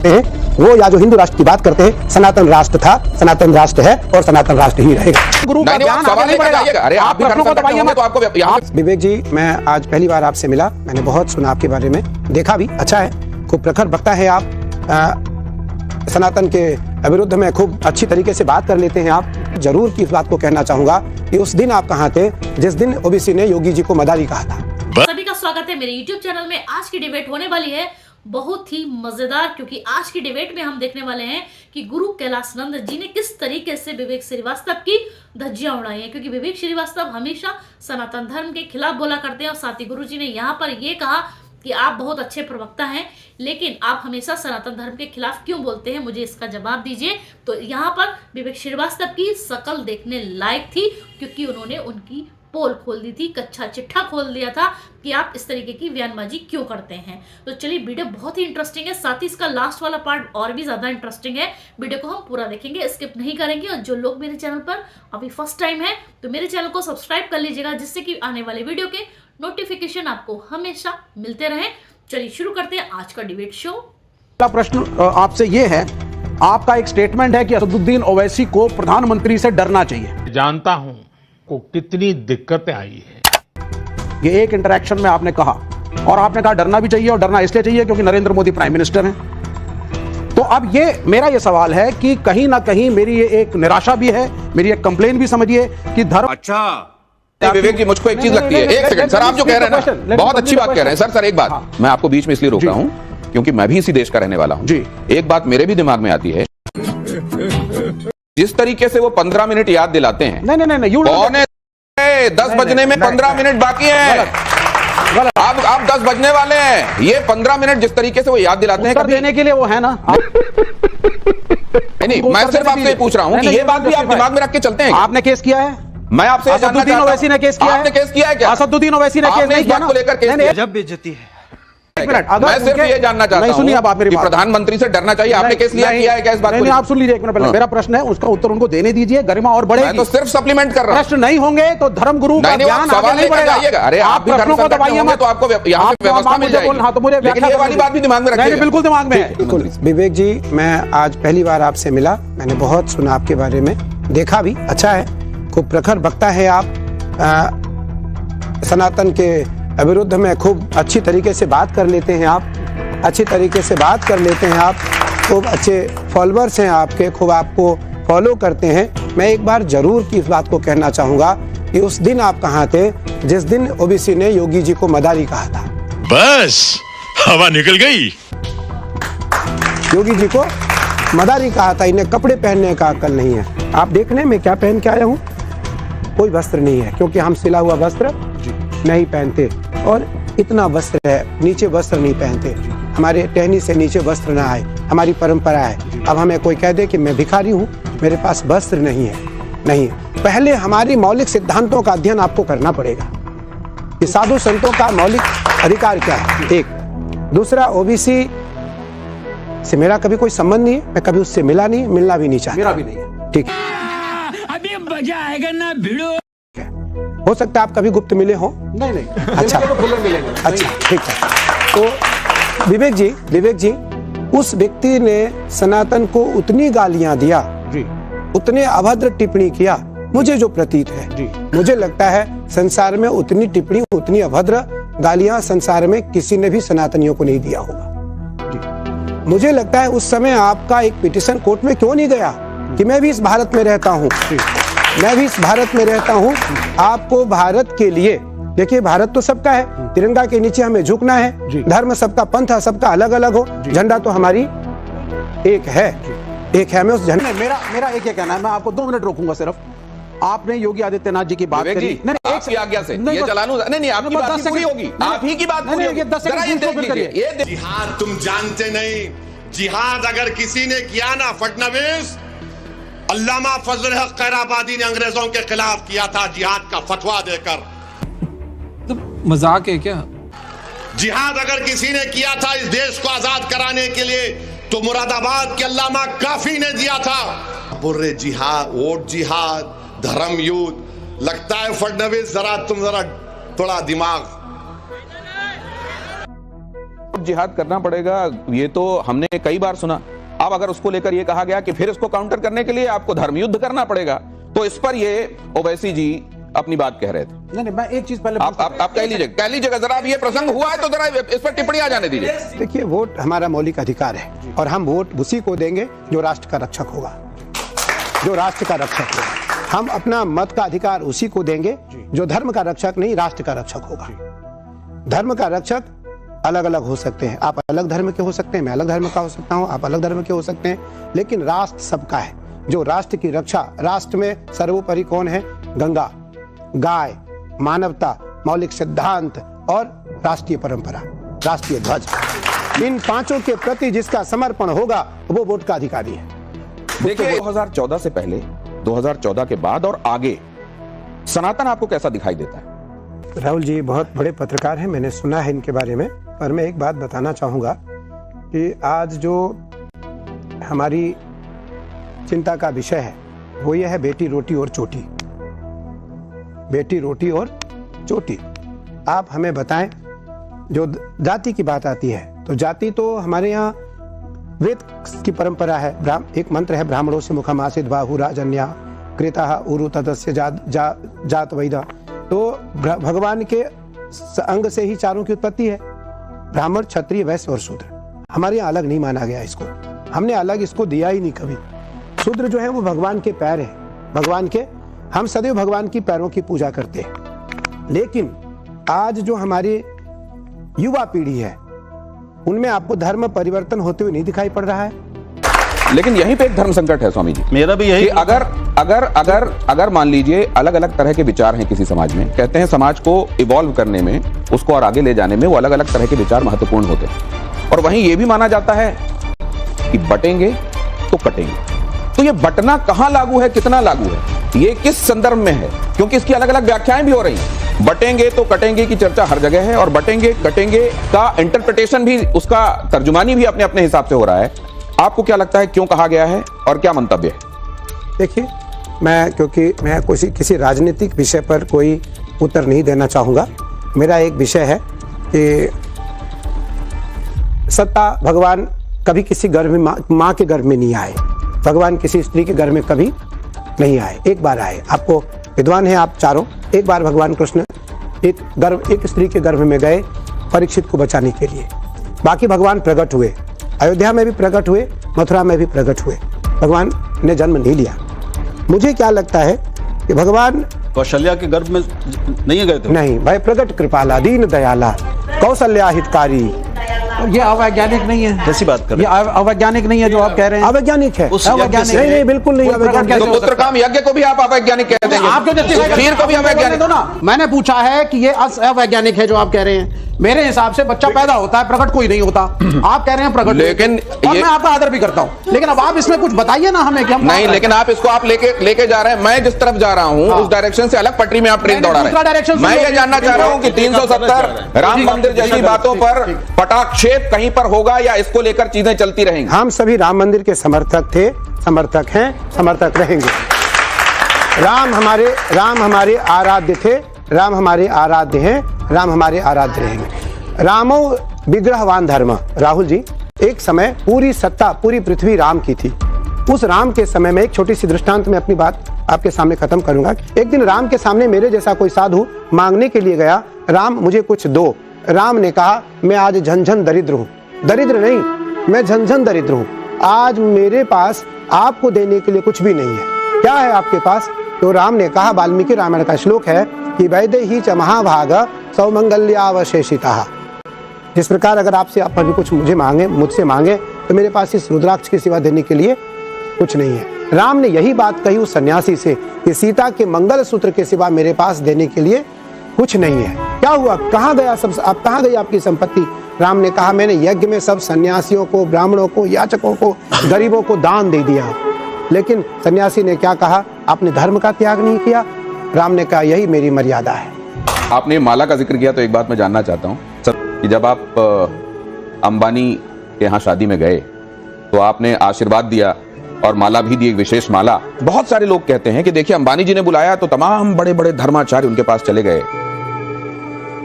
वो या जो हिंदू राष्ट्र की बात करते हैं, सनातन राष्ट्र था, सनातन राष्ट्र है और सनातन राष्ट्र ही रहेगा। गुरु का ज्ञान आगे नहीं बढ़ेगा। अरे आप भी प्रश्नों को दबाइए मत। तो आपको विवेक जी, मैं आज पहली बार आपसे मिला, मैंने बहुत सुना आपके बारे में, देखा भी, अच्छा है, खूब प्रखर वक्ता है आप, सनातन के विरुद्ध में खूब अच्छी तरीके से बात कर लेते हैं आप। जरूर की इस बात को कहना चाहूंगा कि उस दिन आप कहाँ थे जिस दिन ओबीसी ने योगी जी को मदारी कहा था। सभी का स्वागत है मेरे YouTube चैनल में। आज की डिबेट होने वाली है बहुत ही मजेदार, क्योंकि आज की डिबेट में हम देखने वाले हैं कि गुरु कैलाश नंद जी ने किस तरीके से विवेक श्रीवास्तव की धज्जियां उड़ाई हैं। क्योंकि विवेक श्रीवास्तव हमेशा सनातन धर्म के खिलाफ बोला करते हैं और साथ ही गुरु जी ने यहाँ पर ये कहा कि आप बहुत अच्छे प्रवक्ता हैं, लेकिन आप हमेशा सनातन धर्म के खिलाफ क्यों बोलते हैं, मुझे इसका जवाब दीजिए। तो यहाँ पर विवेक श्रीवास्तव की शकल देखने लायक थी, क्योंकि उन्होंने उनकी पोल खोल दी थी, कच्चा चिट्ठा खोल दिया था कि आप इस तरीके की बयानबाजी क्यों करते हैं। तो चलिए, वीडियो बहुत ही इंटरेस्टिंग है, साथ ही इसका लास्ट वाला पार्ट और भी ज्यादा इंटरेस्टिंग है। वीडियो को हम पूरा देखेंगे, स्किप नहीं करेंगे। और जो लोग मेरे चैनल पर अभी फर्स्ट टाइम है तो मेरे चैनल को सब्सक्राइब कर लीजिएगा, जिससे कि आने वाले वीडियो के नोटिफिकेशन आपको हमेशा मिलते रहे। चलिए शुरू करते हैं आज का डिबेट शो। पहला प्रश्न आपसे ये है, आपका एक स्टेटमेंट है कि असदुद्दीन ओवैसी को प्रधानमंत्री से डरना चाहिए। जानता हूं को कितनी दिक्कतें आई है। ये एक इंटरेक्शन में आपने कहा, और आपने कहा डरना भी चाहिए, और डरना इसलिए चाहिए क्योंकि नरेंद्र मोदी प्राइम मिनिस्टर हैं। तो अब मेरा ये सवाल है कि कहीं ना कहीं मेरी ये एक निराशा भी है, मेरी एक कंप्लेन भी समझिए कि धर्म। अच्छा विवेक जी, मुझको एक चीज लगती है, एक सेकंड सर, आप जो कह रहे हैं ना बहुत अच्छी बात कह रहे हैं सर। एक बात मैं आपको बीच में इसलिए रोक रहा हूं क्योंकि मैं भी इसी देश का रहने वाला हूं जी। एक बात मेरे भी दिमाग में आती है, जिस तरीके से वो 15 मिनट याद दिलाते हैं। नहीं, कौन है? 10 बजने में 15 मिनट बाकी है। आप 10 बजने वाले हैं, ये 15 मिनट जिस तरीके से वो याद दिलाते हैं देने के लिए वो है ना। नहीं, मैं सिर्फ आपसे पूछ रहा हूं कि ये बात भी आप दिमाग में रख के चलते हैं। आपने केस किया है? मैं आपसे असदुद्दीन ओवैसी ने केस किया है? आपने केस किया है क्या? असदुद्दीन ओवैसी ने केस नहीं किया को लेकर केस किया? जब बेइज्जती है। मैं सिर्फ ये जानना चाहता हूं कि प्रधानमंत्री से डरना चाहिए, आपने केस किया है क्या इस बात को? नहीं, आप सुन लीजिए एक मिनट पहले। मेरा प्रश्न है, उसका उत्तर उनको देने दीजिए, गरिमा और बढ़ेगी। मैं तो सिर्फ सप्लीमेंट कर रहा हूं। प्रश्न नहीं होंगे तो धर्मगुरु का ज्ञान आगे नहीं बढ़ेगा। अरे आप प्रश्नों को दबाइए मत, तो आपको यहाँ पे व्यवस्था मिल जाएगी। हाँ, तो मुझे ये वाली बात भी दिमाग में रखिए। बिल्कुल दिमाग में है। बिल्कुल विवेक जी, मैं आज पहली बार आपसे मिला, मैंने बहुत सुना आपके बारे में, देखा भी, अच्छा है, खूब प्रखर वक्ता है आप, सनातन के विरुद्ध में खूब अच्छी तरीके से बात कर लेते हैं आप, अच्छी तरीके से बात कर लेते हैं आप, खूब अच्छे फॉलोअर्स हैं आपके, खूब आपको फॉलो करते हैं। मैं एक बार जरूर की इस बात को कहना चाहूंगा कि उस दिन आप कहाँ थे जिस दिन ओबीसी ने योगी जी को मदारी कहा था। बस हवा निकल गई। योगी जी को मदारी कहा था, इन्हें कपड़े पहनने का अक्ल नहीं है। आप देखने में क्या पहन के आया हूँ? कोई वस्त्र नहीं है, क्योंकि हम सिला हुआ वस्त्र नहीं पहनते, और इतना वस्त्र है, नीचे वस्त्र नहीं पहनते, हमारे टहनी से नीचे वस्त्र ना आए, हमारी परंपरा है। अब हमें कोई कह दे कि मैं भिखारी हूँ, मेरे पास वस्त्र नहीं है, नहीं। पहले हमारी मौलिक सिद्धांतों का अध्ययन आपको करना पड़ेगा कि साधु संतों का मौलिक अधिकार क्या है, एक। दूसरा, ओबीसी से मेरा कभी कोई संबंध नहीं है, मैं कभी उससे मिला नहीं, मिलना भी नहीं चाहता। मेरा भी नहीं है। ठीक है, अभी मजा आएगा ना भिड़ो। हो सकता है आप कभी गुप्त मिले हो। नहीं अच्छा, मिलेंगे। अच्छा, ठीक है। तो विवेक जी, उस व्यक्ति ने सनातन को उतनी गालियां दिया जी, उतने अभद्र टिप्पणी किया, मुझे जो प्रतीत है जी, मुझे लगता है संसार में उतनी टिप्पणी, उतनी अभद्र गालियां संसार में किसी ने भी सनातनियों को नहीं दिया होगा जी। मुझे लगता है उस समय आपका एक पिटीशन कोर्ट में क्यों नहीं गया कि मैं भी इस भारत में रहता हूँ, मैं भी इस भारत में रहता हूँ। आपको भारत के लिए, देखिए भारत तो सबका है, तिरंगा के नीचे हमें झुकना है, धर्म सबका, पंथ सबका अलग अलग हो, झंडा तो हमारी एक है, एक है। मैं उस झंडे, मेरा एक ये कहना है, मैं आपको 2 मिनट रोकूंगा सिर्फ। आपने योगी आदित्यनाथ जी की बात करी, आपकी आज्ञा से ये चलानू नहीं, आपकी बात पूरी होगी, आप ही की बात पूरी होगी। 10 सेकंड। जिहाद तुम जानते नहीं, जिहाद अगर किसी ने किया ना, फडणवीस, अल्लामा फजल हक खैराबादी ने अंग्रेजों के खिलाफ किया था जिहाद का फतवा देकर। तो मजाक है क्या? जिहाद अगर किसी ने किया था इस देश को आजाद कराने के लिए तो मुरादाबाद के अल्लामा काफी ने दिया था। बुर्रे जिहाद, वोट जिहाद, धर्म युद्ध। लगता है फडणवीस, तुम जरा थोड़ा दिमाग जिहाद करना पड़ेगा, ये तो हमने कई बार सुना। अब अगर उसको लेकर ये कहा गया कि फिर इसको काउंटर करने के लिए आपको धर्म युद्ध करना पड़ेगा, तो इस पर ये ओवैसी जी अपनी बात कह रहे थे। नहीं, मैं एक चीज पहले आप कह लीजिएगा जरा, अब ये प्रसंग हुआ है तो जरा इस पर टिप्पणी आ जाने दीजिए। देखिए, वोट हमारा मौलिक अधिकार है और हम वोट उसी को देंगे जो राष्ट्र का रक्षक होगा, जो राष्ट्र का रक्षक होगा। हम अपना मत का अधिकार उसी को देंगे जो धर्म का रक्षक नहीं, राष्ट्र का रक्षक होगा। धर्म का रक्षक अलग अलग हो सकते हैं, आप अलग धर्म के हो सकते हैं, मैं अलग धर्म का हो सकता हूं, आप अलग धर्म के हो सकते हैं, लेकिन राष्ट्र सबका है। जो राष्ट्र की रक्षा, राष्ट्र में सर्वोपरि कौन है? गंगा, गाय, मानवता, मौलिक सिद्धांत और राष्ट्रीय परंपरा, राष्ट्रीय ध्वज। इन पांचों के प्रति जिसका समर्पण होगा वो वोट का अधिकारी है। देखिए, 2014 से पहले, 2014 के बाद और आगे सनातन आपको कैसा दिखाई देता है? राहुल जी बहुत बड़े पत्रकार हैं, मैंने सुना है इनके बारे में, पर मैं एक बात बताना चाहूँगा कि आज जो हमारी चिंता का विषय है वो ये है बेटी रोटी और चोटी, बेटी रोटी और चोटी। आप हमें बताएं, जो जाति की बात आती है तो जाति तो हमारे यहाँ वेद की परंपरा है। एक मंत्र है, ब्राह्मणों से मुखम आसित बाहु राजन्या कृता उरु तदस्य जात वैदा। तो भगवान के अंग से ही चारों की उत्पत्ति है, ब्राह्मण, क्षत्रिय, वैश्य और शूद्र। हमारे यहाँ अलग नहीं माना गया इसको, हमने अलग इसको दिया ही नहीं कभी। शूद्र जो है वो भगवान के पैर है, भगवान के, हम सदैव भगवान की पैरों की पूजा करते हैं। लेकिन आज जो हमारी युवा पीढ़ी है उनमें आपको धर्म परिवर्तन होते हुए नहीं दिखाई पड़ रहा है। लेकिन यहीं पे एक धर्म संकट है स्वामी जी, मेरा भी यही। अगर मान लीजिए अलग अलग तरह के विचार हैं किसी समाज में, कहते हैं समाज को इवॉल्व करने में, उसको और आगे ले जाने में वो अलग अलग तरह के विचार महत्वपूर्ण होते हैं। और वहीं ये भी माना जाता है कि बटेंगे तो कटेंगे। तो ये बटना कहां लागू है, कितना लागू है, ये किस संदर्भ में है? क्योंकि इसकी अलग अलग व्याख्याएं भी हो रही हैं। बटेंगे तो कटेंगे की चर्चा हर जगह है, और बटेंगे कटेंगे का इंटरप्रिटेशन भी, उसका तर्जुमानी भी अपने अपने हिसाब से हो रहा है। आपको क्या लगता है क्यों कहा गया है और क्या मंतव्य है? देखिए, क्योंकि मैं किसी राजनीतिक विषय पर कोई उत्तर नहीं देना चाहूँगा। मेरा एक विषय है कि सत्ता, भगवान कभी किसी गर्भ में, माँ के गर्भ में नहीं आए, भगवान किसी स्त्री के गर्भ में कभी नहीं आए, एक बार आए। आपको विद्वान हैं आप चारों, एक बार भगवान कृष्ण एक स्त्री के गर्भ में गए परीक्षित को बचाने के लिए। बाकी भगवान प्रकट हुए, अयोध्या में भी प्रकट हुए, मथुरा में भी प्रकट हुए, भगवान ने जन्म नहीं लिया। मुझे क्या लगता है कि भगवान कौशल्या के गर्भ में नहीं गए थे? नहीं भाई, प्रकट कृपाला दीन दयाला कौशल्या हितकारी। ये अवैज्ञानिक नहीं है, कैसी बात कर रहे हैं? ये अवैज्ञानिक नहीं है जो आप कह रहे हैं। अवैज्ञानिक है, अवैज्ञानिक नहीं, बिल्कुल नहीं अवैज्ञानिक। तो पुत्रकाम यज्ञ को भी आप अवैज्ञानिक कहते हैं? आप जो खीर को भी अवैज्ञानिक दो ना। मैंने पूछा है कि ये अवैज्ञानिक है जो आप कह रहे हैं। मेरे हिसाब से बच्चा पैदा होता है, प्रकट कोई नहीं होता। आप कह रहे हैं प्रकट, लेकिन और मैं आपका आदर भी करता हूं, लेकिन अब आप इसमें कुछ बताइए ना हमें कि हम नहीं, लेकिन आप इसको आप लेके जा रहे हैं। मैं जिस तरफ जा रहा हूं उस डायरेक्शन से अलग पटरी में आप ट्रेन दौड़ा रहे हैं। मैं ये जानना चाह रहा हूं कि 370 राम मंदिर जैसी बातों पर पटाक्षेप कहीं पर होगा या इसको लेकर चीजें चलती रहेंगी? हम सभी राम मंदिर के समर्थक थे, समर्थक हैं, समर्थक रहेंगे। राम हमारे आराध्य थे, राम हमारे आराध्य हैं, राम हमारे आराध्य रहेंगे। रामो विग्रहवान धर्म। राहुल जी, एक समय पूरी सत्ता, पूरी पृथ्वी राम की थी। उस राम के समय में एक छोटी सी दृष्टांत में अपनी बात आपके सामने खत्म करूंगा। एक दिन राम के सामने मेरे जैसा कोई साधु मांगने के लिए गया, राम मुझे कुछ दो। राम ने कहा, मैं आज झंझन दरिद्र हूं। दरिद्र नहीं, मैं झंझन दरिद्र हूं। आज मेरे पास आपको देने के लिए कुछ भी नहीं है। क्या है आपके पास? तो राम ने कहा, वाल्मीकि रामायण का श्लोक है कि वैदेही च महाभाग सौमंगल्यावशेषिता। जिस प्रकार अगर आपसे आप अभी कुछ मुझसे मांगे तो मेरे पास इस रुद्राक्ष के सिवा देने के लिए कुछ नहीं है। राम ने यही बात कही उस सन्यासी से कि सीता के मंगल सूत्र के सिवा मेरे पास देने के लिए कुछ नहीं है। क्या हुआ? कहाँ गया सब? आप कहाँ गई आपकी संपत्ति? राम ने कहा, मैंने यज्ञ में सब सन्यासियों को, ब्राह्मणों को, याचकों को, गरीबों को दान दे दिया। लेकिन सन्यासी ने क्या कहा? आपने धर्म का त्याग नहीं किया। राम ने कहा, यही मेरी मर्यादा है। आपने माला का जिक्र किया तो एक बात मैं जानना चाहता हूं सर, कि जब आप अंबानी के यहाँ शादी में गए तो आपने आशीर्वाद दिया और माला भी दी, एक विशेष माला। बहुत सारे लोग कहते हैं कि देखिए, अंबानी जी ने बुलाया तो तमाम बड़े बड़े धर्माचार्य उनके पास चले गए,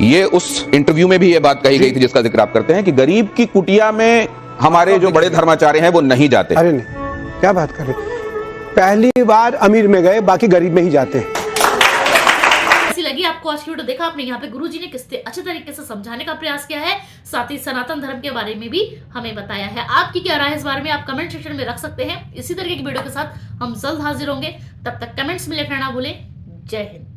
ये उस इंटरव्यू में भी ये बात कही गई थी जिसका जिक्र आप करते हैं कि गरीब की कुटिया में हमारे जो बड़े धर्माचार्य हैं वो नहीं जाते। अरे नहीं, क्या बात कर रहे हैं? पहली बार अमीर में गए, बाकी गरीब में ही जाते हैं। कैसी लगी आपको आज की वीडियो? देखा आपने यहाँ पे गुरुजी ने कितने अच्छे तरीके से समझाने का प्रयास किया है, साथ ही सनातन धर्म के बारे में भी हमें बताया है। आपकी क्या राय है इस बारे में आप कमेंट सेक्शन में रख सकते हैं। इसी तरीके की वीडियो के साथ हम जल्द हाजिर होंगे, तब तक कमेंट्स में लिखना ना भूलें। जय हिंद।